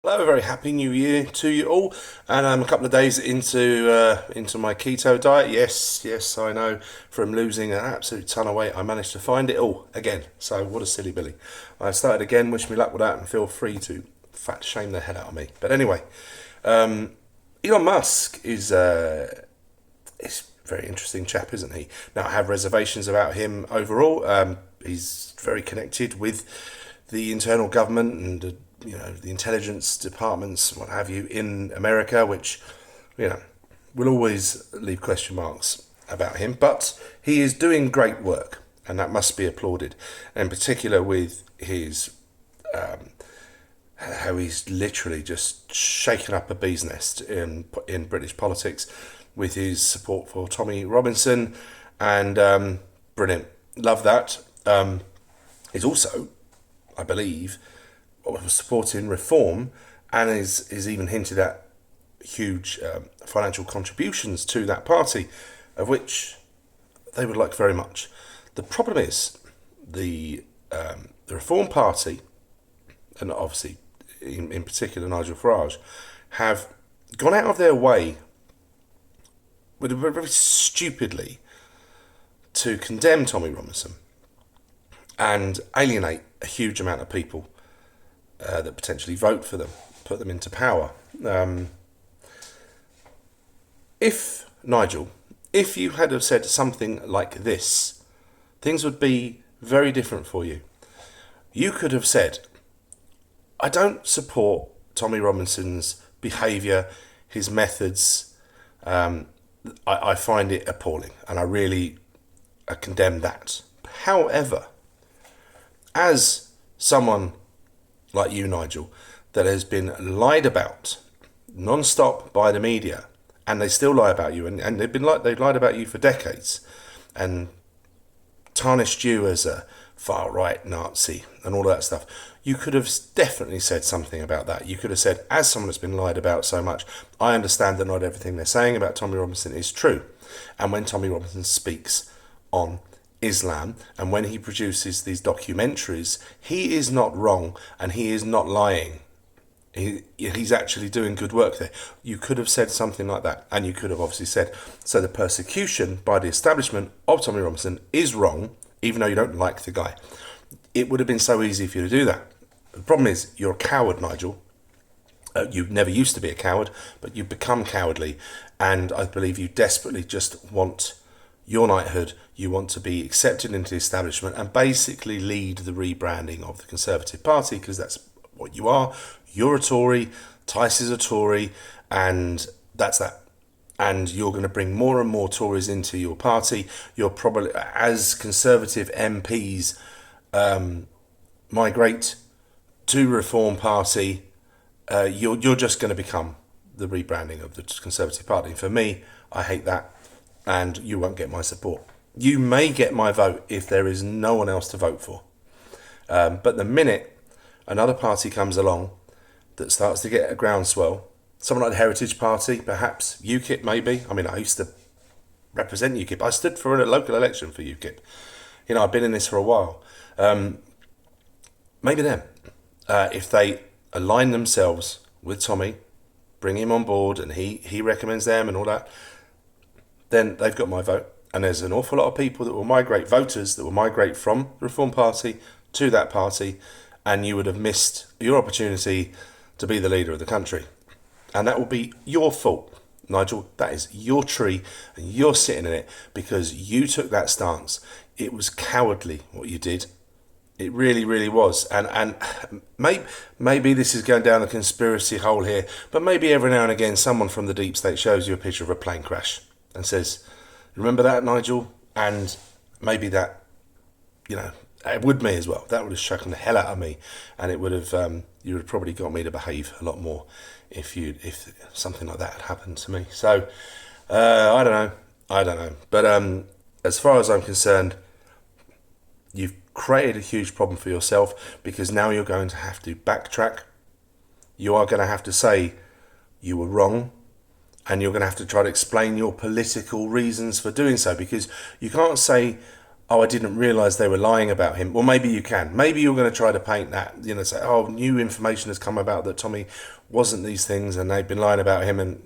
Hello, a very happy new year to you all, and I'm a couple of days into my keto diet. Yes, I know. From losing an absolute ton of weight, I managed to find it all again. So what a silly Billy! I started again. Wish me luck with that, and feel free to fat shame the hell out of me. But anyway, Elon Musk is a very interesting chap, isn't he? Now I have reservations about him overall. He's very connected with the internal government and the intelligence departments, what have you, in America, which will always leave question marks about him. But he is doing great work, and that must be applauded. In particular, with his how he's literally just shaken up a bee's nest in British politics with his support for Tommy Robinson, and brilliant. Love that. He's also, I believe, supporting reform, and is even hinted at huge financial contributions to that party, of which they would like very much. The problem is the Reform Party, and obviously in particular Nigel Farage, have gone out of their way, very stupidly, to condemn Tommy Robinson and alienate a huge amount of people that potentially vote for them, put them into power. If Nigel, if you had have said something like this, things would be very different for you. You could have said, I don't support Tommy Robinson's behaviour, his methods. I find it appalling, and I really condemn that. However, as someone like you, Nigel, that has been lied about non-stop by the media, and they still lie about you, and they've lied about you for decades, and tarnished you as a far-right Nazi and all that stuff. You could have definitely said something about that. You could have said, as someone that's been lied about so much, I understand that not everything they're saying about Tommy Robinson is true. And when Tommy Robinson speaks on Islam, and when he produces these documentaries, he is not wrong and he is not lying. He's actually doing good work there. You could have said something like that, and you could have obviously said, so the persecution by the establishment of Tommy Robinson is wrong, even though you don't like the guy. It would have been so easy for you to do that. The problem is, you're a coward, Nigel. You never used to be a coward, but you've become cowardly, and I believe you desperately just want your knighthood. You want to be accepted into the establishment and basically lead the rebranding of the Conservative Party, because that's what you are. You're a Tory, Tice is a Tory, and that's that. And you're going to bring more and more Tories into your party. You're probably, as Conservative MPs migrate to Reform Party, you're just going to become the rebranding of the Conservative Party. For me, I hate that, and you won't get my support. You may get my vote if there is no one else to vote for. But the minute another party comes along that starts to get a groundswell, someone like the Heritage Party, perhaps UKIP maybe. I mean, I used to represent UKIP. I stood for a local election for UKIP. I've been in this for a while. Maybe them. If they align themselves with Tommy, bring him on board, and he recommends them and all that, then they've got my vote. And there's an awful lot of people that will migrate, voters that will migrate from the Reform Party to that party, and you would have missed your opportunity to be the leader of the country. And that will be your fault, Nigel. That is your tree, and you're sitting in it because you took that stance. It was cowardly what you did. It really, really was. And maybe this is going down the conspiracy hole here, but maybe every now and again someone from the deep state shows you a picture of a plane crash and says, remember that, Nigel? And maybe that, it would me as well. That would have shaken the hell out of me, and it would have you would have probably got me to behave a lot more if something like that had happened to me. So I don't know. But as far as I'm concerned, you've created a huge problem for yourself, because now you're going to have to backtrack. You are going to have to say you were wrong, and you're going to have to try to explain your political reasons for doing so, because you can't say oh, I didn't realise they were lying about him. Well, maybe you can. Maybe you're going to try to paint that, say, oh, new information has come about that Tommy wasn't these things and they've been lying about him. And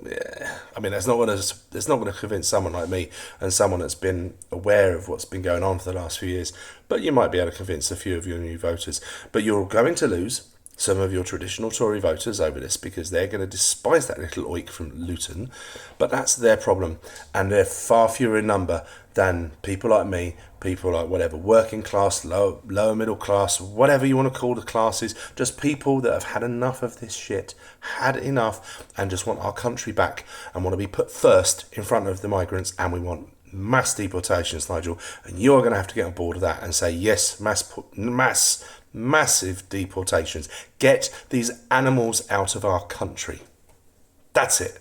I mean, that's not going to convince someone like me and someone that's been aware of what's been going on for the last few years. But you might be able to convince a few of your new voters. But you're going to lose some of your traditional Tory voters over this because they're going to despise that little oik from Luton. But that's their problem, and they're far fewer in number than people like me, people like whatever, working class, lower middle class, whatever you want to call the classes, just people that have had enough of this shit, had enough, and just want our country back and want to be put first in front of the migrants, and we want mass deportations, Nigel, and you're going to have to get on board of that and say, yes, massive deportations. Get these animals out of our country. That's it.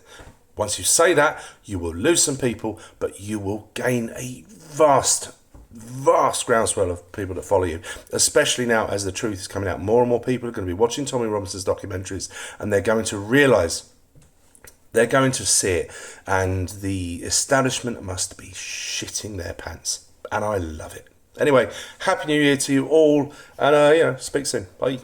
Once you say that, you will lose some people, but you will gain a vast groundswell of people that follow you, especially now as the truth is coming out. More and more people are going to be watching Tommy Robinson's documentaries, and they're going to realise, they're going to see it, and the establishment must be shitting their pants. And I love it. Anyway, Happy New Year to you all, and speak soon. Bye.